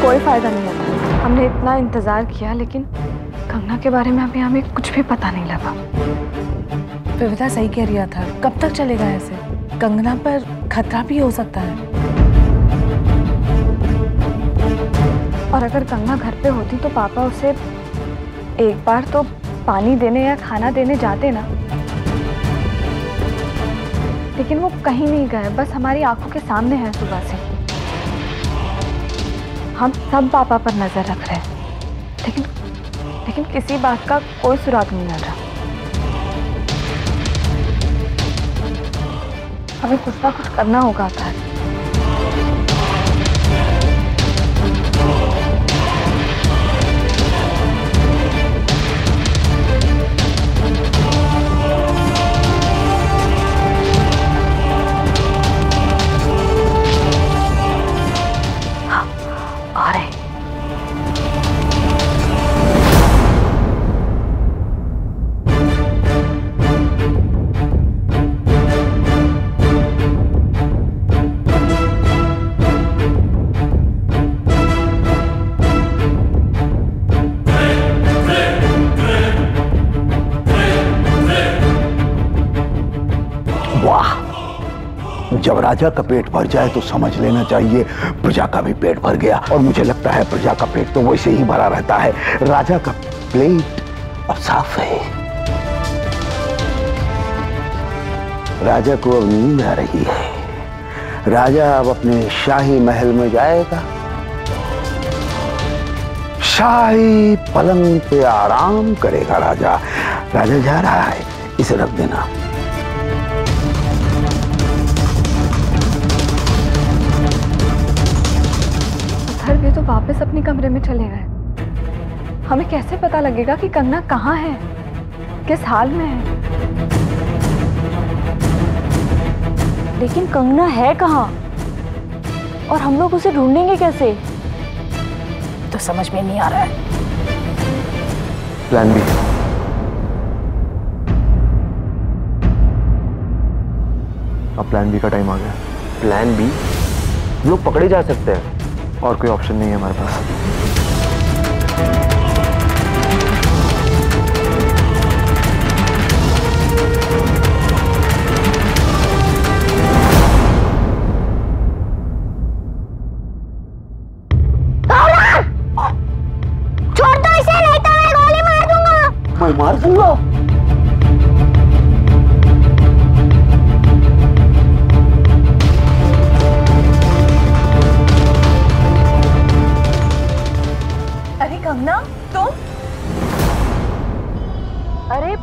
कोई फायदा नहीं है। हमने इतना इंतजार किया लेकिन कंगना के बारे में अभी हमें कुछ भी पता नहीं लगा। विविधा सही कह रहा था, कब तक चलेगा ऐसे? कंगना पर खतरा भी हो सकता है। और अगर कंगना घर पे होती तो पापा उसे एक बार तो पानी देने या खाना देने जाते ना, लेकिन वो कहीं नहीं गए, बस हमारी आंखों के सामने है सुबह से। हम सब पापा पर नजर रख रहे हैं लेकिन किसी बात का कोई सुराग नहीं मिल रहा। हमें कुछ ना कुछ करना होगा था। जब राजा का पेट भर जाए तो समझ लेना चाहिए प्रजा का भी पेट भर गया। और मुझे लगता है प्रजा का पेट तो वैसे ही भरा रहता है, राजा का प्लेट अब साफ है। राजा को अब नींद आ रही है। राजा अब अपने शाही महल में जाएगा, शाही पलंग पे आराम करेगा। राजा जा रहा है, इसे रख देना। ये तो वापस अपने कमरे में चले गए। हमें कैसे पता लगेगा कि कंगना कहाँ है, किस हाल में है? लेकिन कंगना है कहाँ और हम लोग उसे ढूंढेंगे कैसे? तो समझ में नहीं आ रहा है। Plan B. अब प्लान बी का टाइम आ गया। Plan B? लोग पकड़े जा सकते हैं और कोई ऑप्शन नहीं है हमारे पास। छोड़ दो इसे, नहीं तो मैं गोली मार दूंगा। मैं मार दूंगा? कंगना, तुम? अरे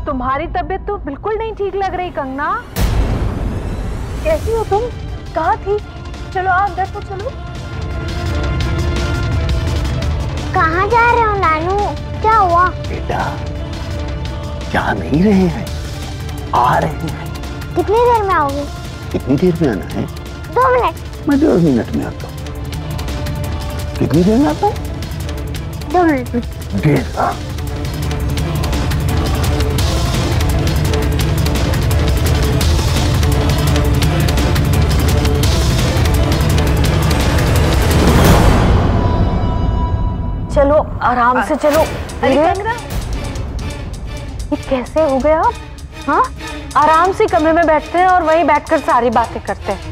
तुम्हारी तबीयत तो बिल्कुल नहीं ठीक लग रही कंगना। कैसी हो तुम? कहाँ थी? चलो अंदर तो चलो। कहाँ जा रहे हो नानू? क्या हुआ? बेटा जा नहीं रहे हैं, आ रहे हैं। कितनी देर में आओगे? कितनी देर में आना है? 2 मिनट। मैं 2 मिनट में आता हूँ। कितनी देर में आता हूँ? 2 मिनट में। चलो आराम से चलो। अरे कंगना, ये कैसे हो गया? हाँ, आराम से कमरे में बैठते हैं और वहीं बैठकर सारी बातें करते हैं।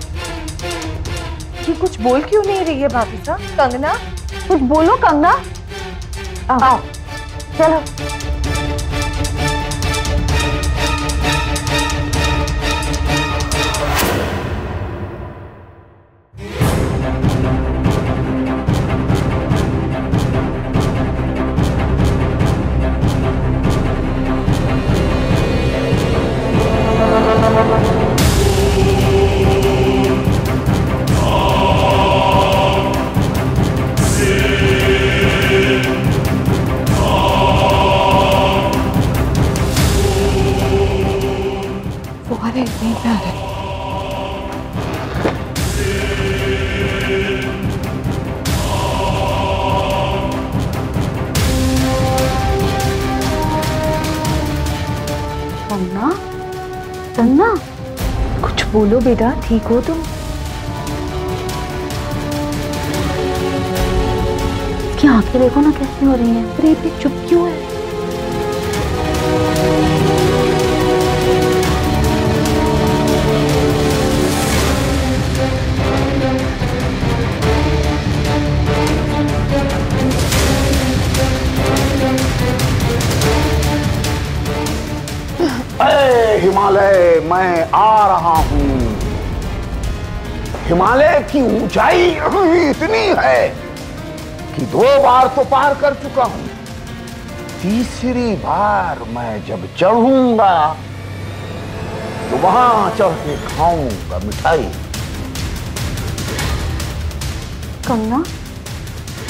ये कुछ बोल क्यों नहीं रही है भाभी साहब? कंगना कुछ बोलो। कंगना आओ, चलो। कंगना, कुछ बोलो बेटा, ठीक हो तुम? उसकी आंखें देखो ना कैसी हो रही हैं। अरे इतनी चुप क्यों है? हिमालय, मैं आ रहा हूं। हिमालय की ऊंचाई इतनी है कि 2 बार तो पार कर चुका हूं। तीसरी बार मैं जब चढ़ूंगा तो वहां चढ़ के खाऊंगा मिठाई। कंगना,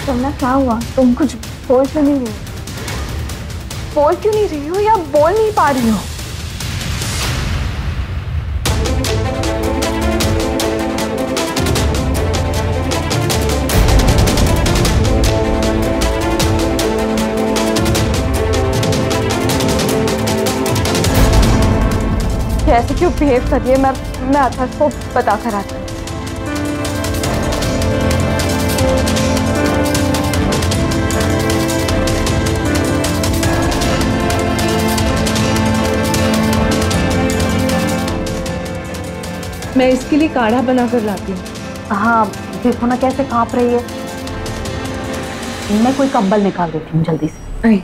कंगना क्या हुआ? तुम कुछ बोल क्यों नहीं रही हो? बोल क्यों नहीं रही हो या बोल नहीं पा रही हो? ऐसे क्यों बिहेव कर रही है? मैं अथर्व को बता कर आती हूँ। मैं इसके लिए काढ़ा बना कर लाती हूँ। हाँ देखो ना कैसे कांप रही है। मैं कोई कंबल निकाल देती हूँ जल्दी से। आई।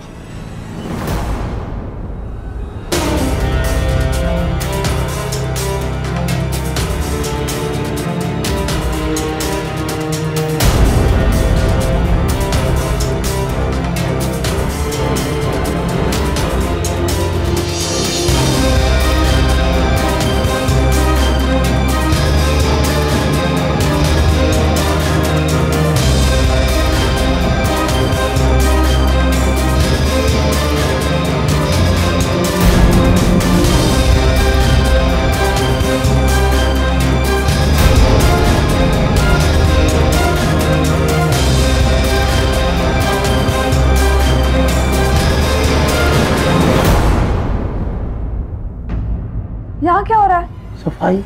यहाँ क्या हो रहा है? सफाई।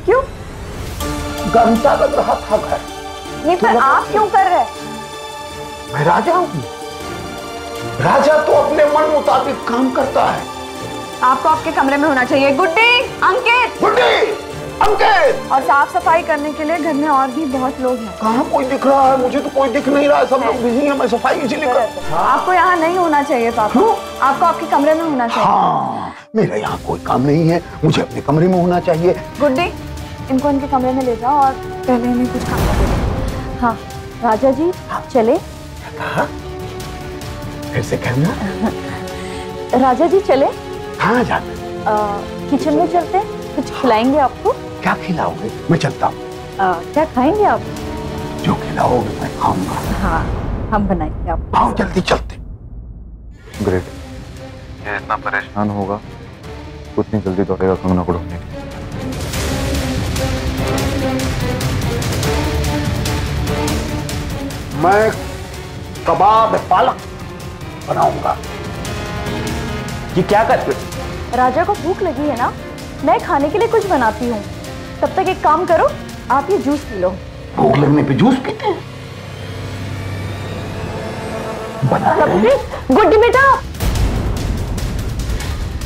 क्यों? गंदा लग रहा था घर। नहीं पर आप क्यों कर रहे हैं? मैं राजा हूं। राजा तो अपने मन मुताबिक काम करता है। आपको आपके कमरे में होना चाहिए। गुड्डी, अंकित, गुड्डी, अंकित। और साफ सफाई करने के लिए घर में और भी बहुत लोग हैं। कहाँ कोई दिख रहा है? मुझे तो कोई दिख नहीं रहा है। सब लोग बिजी हैं। मैं सफाई इसीलिए कर। आपको यहाँ नहीं होना चाहिए था। आपको आपके कमरे में होना चाहिए। हाँ, मेरा यहाँ कोई काम नहीं है। मुझे अपने कमरे में होना चाहिए। गुड्डी, इनको इनके कमरे में ले जाओ और पहले इन्हें कुछ खाना दे दो। हाँ राजा जी चले। कहा? फिर से कहना। राजा जी चले। कहाँ जाना? किचन में चलते हैं, कुछ खिलाएंगे आपको। क्या खिलाओगे? मैं चलता हूँ। क्या खाएंगे आप? जो खिलाओगे मैं खाऊंगा। हाँ हम बनाएंगे आपको। आओ जल्दी चलते। ग्रेट। ये इतना परेशान होगा, उतनी जल्दी दौड़ेगा कंगना को ढूंढने के लिए। मैं कबाब पालक बनाऊंगा। ये क्या कर? राजा को भूख लगी है ना, मैं खाने के लिए कुछ बनाती हूँ। तब तक एक काम करो, आप ये जूस पी लो। भूख लगने पे जूस पीते हैं? बना रहे हैं? गुड्डी बेटा,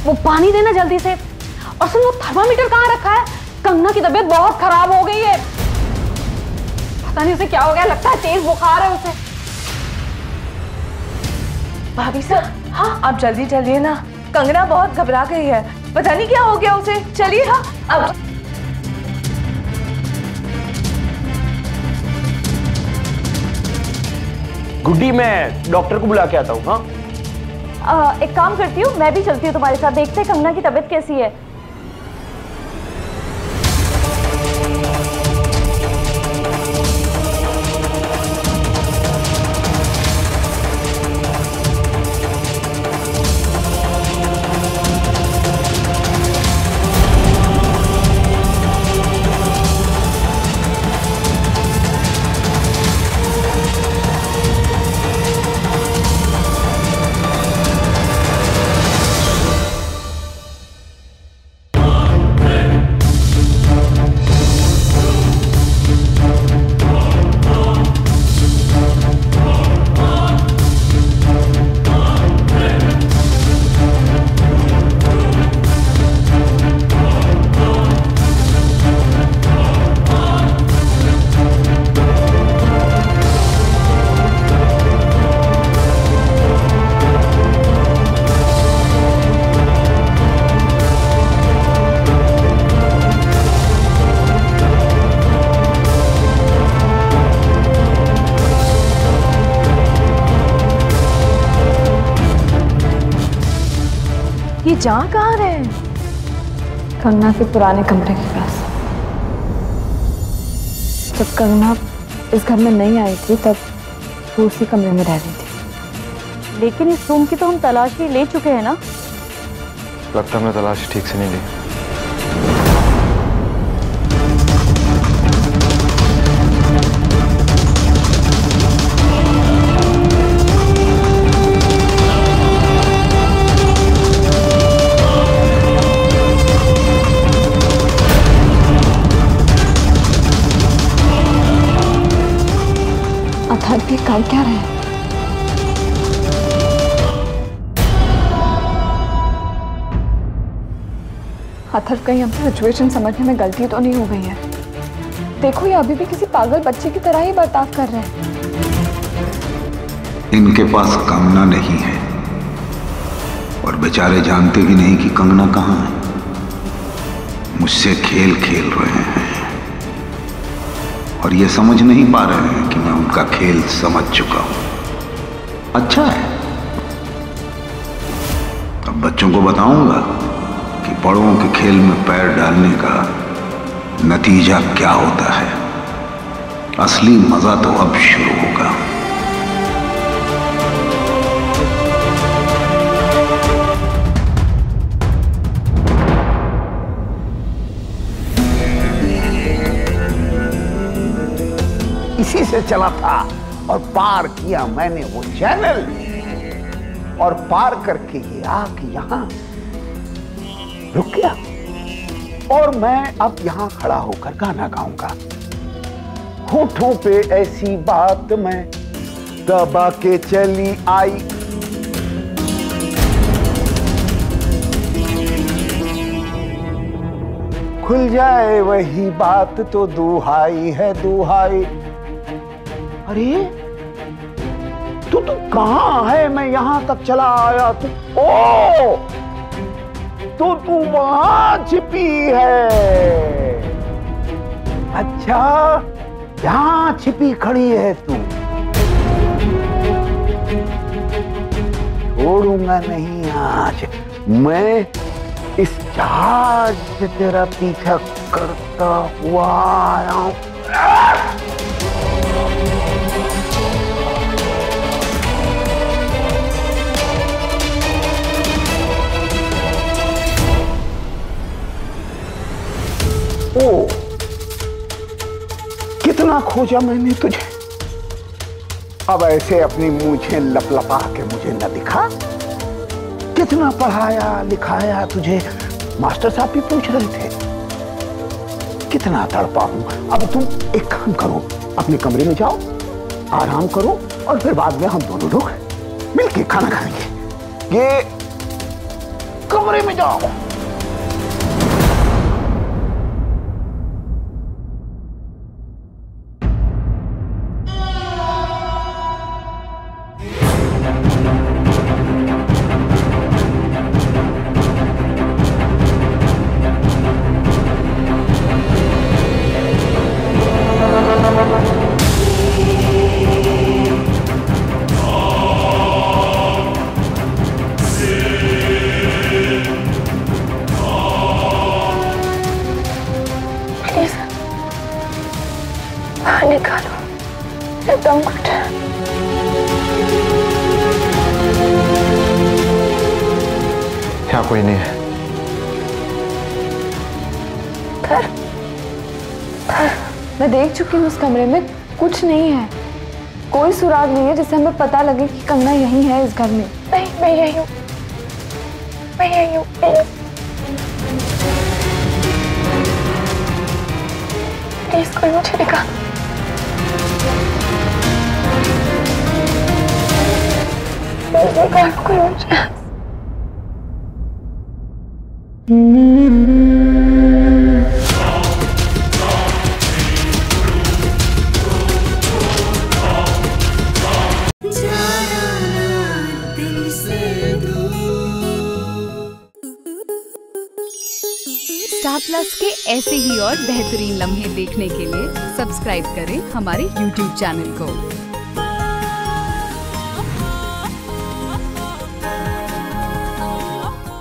वो पानी देना जल्दी से। और सुन, वो थर्मामीटर कहाँ रखा है? कंगना की तबीयत बहुत खराब हो गई है। पता नहीं उसे क्या हो गया, लगता है तेज बुखार है उसे। भाभी साहब, हाँ आप जल्दी चलिए ना, कंगना बहुत घबरा गई है, पता नहीं क्या हो गया उसे। चलिए। हाँ अब गुड्डी, मैं डॉक्टर को बुला के आता हूँ। हाँ एक काम करती हूँ, मैं भी चलती हूँ तुम्हारे साथ, देखते हैं कंगना की तबीयत कैसी है। जा कहाँ रहे हैं? कंगना के पुराने कमरे के पास। जब कंगना इस घर में नहीं आई थी तब वो उसी कमरे में रह रही थी। लेकिन इस रूम की तो हम तलाशी ले चुके हैं ना। लगता है हमने तलाश ठीक से नहीं ली। अथर्व ये कर क्या रहे हैं? अथर्व कहीं हमसे सिचुएशन समझने में गलती तो नहीं हो गई है? देखो ये अभी भी किसी पागल बच्चे की तरह ही बर्ताव कर रहे हैं। इनके पास कंगना नहीं है और बेचारे जानते भी नहीं कि कंगना कहाँ है। मुझसे खेल खेल रहे हैं और ये समझ नहीं पा रहे हैं कि मैं उनका खेल समझ चुका हूं। अच्छा है, अब बच्चों को बताऊंगा कि बड़ों के खेल में पैर डालने का नतीजा क्या होता है। असली मजा तो अब शुरू होगा। इसी से चला था और पार किया मैंने वो चैनल और पार करके ये आके यहां रुक गया और मैं अब यहां खड़ा होकर गाना गाऊंगा। होठों पे ऐसी बात मैं दबा के चली आई, खुल जाए वही बात तो दुहाई है दुहाई। अरे तू कहां है? मैं यहां तक चला आया। तू वहां छिपी है। अच्छा यहां छिपी खड़ी है तू। छोड़ूंगा नहीं आज मैं इस जहाज से तेरा पीछा करता हुआ आया हूं। ओ, कितना खोजा मैंने तुझे, अब ऐसे अपनी मूंछें लपलपा के मुझे न दिखा। कितना पढ़ाया लिखाया तुझे, मास्टर साहब भी पूछ रहे थे। कितना तड़पा हूं। अब तुम एक काम करो, अपने कमरे में जाओ, आराम करो और फिर बाद में हम दोनों लोग मिलके खाना खाएंगे। ये कमरे में जाओ। निकालो एकदम कुछ। यहाँ कोई नहीं है। मैं देख चुकी हूँ उस कमरे में कुछ नहीं है, कोई सुराग नहीं है जिससे हमें पता लगे कि कंगना यहीं है इस घर में। नहीं मैं यही हूँ, मैं यही हूँ। प्लीज कोई मुझे दिखा। कोई मुझे। स्टार प्लस के ऐसे ही और बेहतरीन लम्हे देखने के लिए सब्सक्राइब करें हमारे YouTube चैनल को।